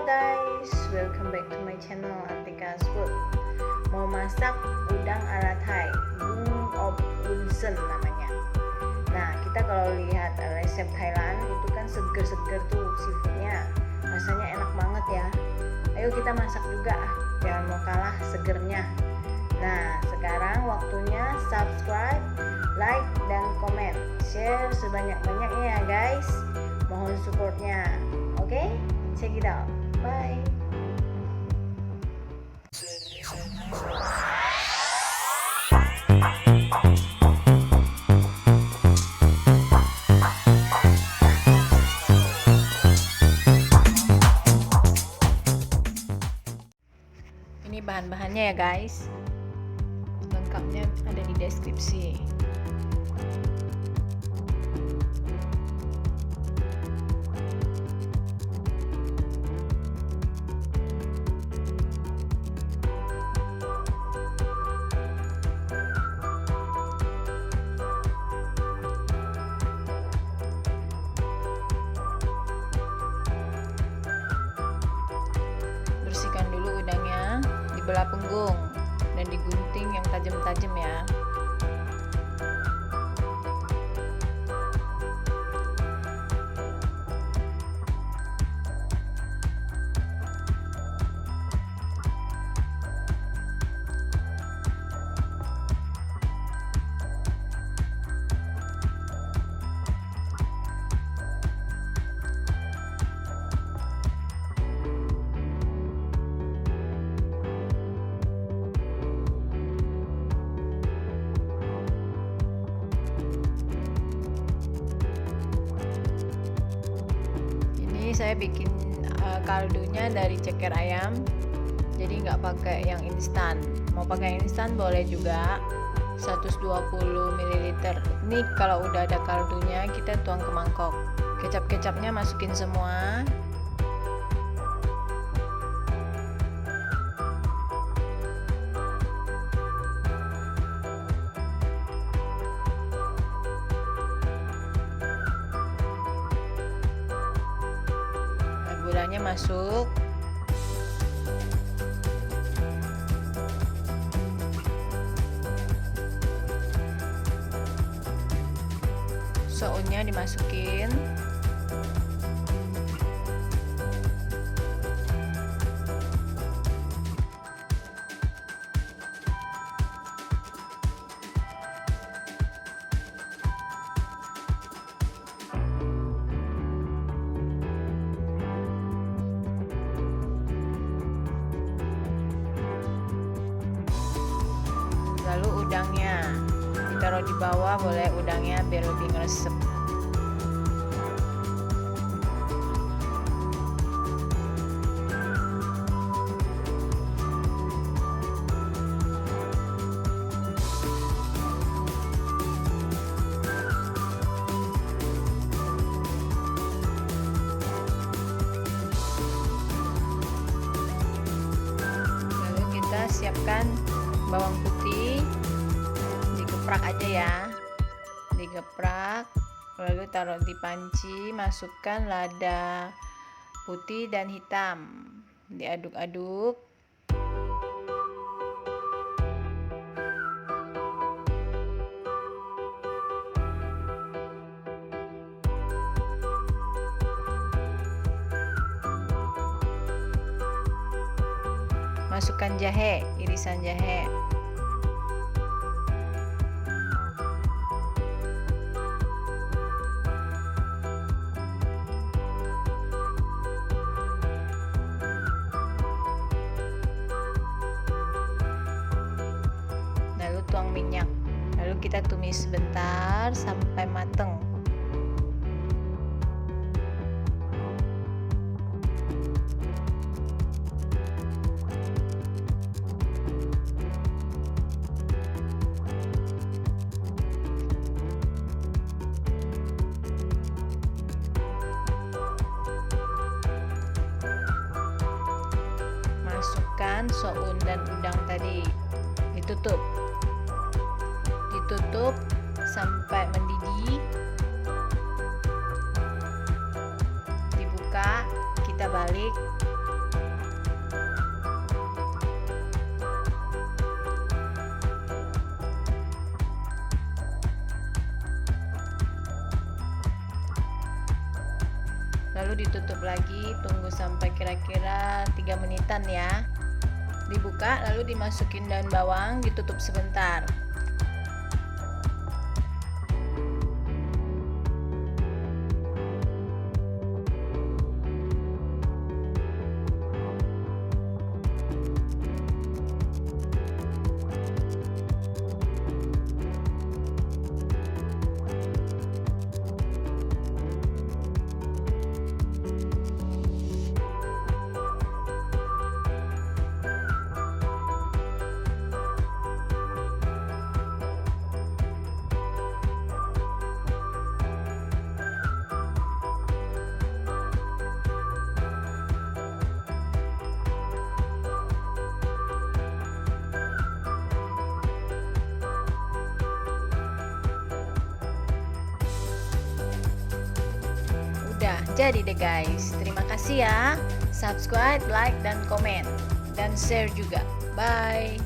Halo guys, welcome back to my channel Antika's Food. Mau masak udang ala Thai, Goong Ob Woonsen namanya. Nah, kita kalau lihat resep Thailand itu kan seger-seger tuh seafoodnya, rasanya enak banget ya. Ayo kita masak juga, jangan mau kalah segernya. Nah, sekarang waktunya subscribe, like, dan komen, share sebanyak-banyaknya ya guys. Mohon supportnya. Oke, check it out. Bye. Ini bahan-bahannya ya guys. Lengkapnya ada di deskripsi. Bersihkan dulu udangnya, dibelah punggung dan digunting yang tajam-tajam ya. Saya bikin kaldunya dari ceker ayam, jadi nggak pakai yang instan. Mau pakai yang instan boleh juga, 120 ml. Ini kalau udah ada kaldunya kita tuang ke mangkok. Kecap-kecapnya masukin semua. Gulanya masuk, sounnya dimasukin, lalu udangnya ditaruh di bawah, boleh udangnya biar lebih ngeresep. Lalu kita siapkan bawang putih, digeprak aja ya, digeprak, lalu taruh di panci, masukkan lada putih dan hitam, diaduk-aduk. Masukkan jahe, irisan jahe. Lalu tuang minyak. Lalu kita tumis sebentar sampai mateng. Masukkan soun dan udang tadi, ditutup sampai mendidih, dibuka, kita balik, Lalu ditutup lagi, tunggu sampai kira-kira 3 menitan ya. Dibuka lalu dimasukin daun bawang, ditutup sebentar. Udah jadi deh guys. Terima kasih ya. Subscribe, like, dan komen. Dan share juga. Bye.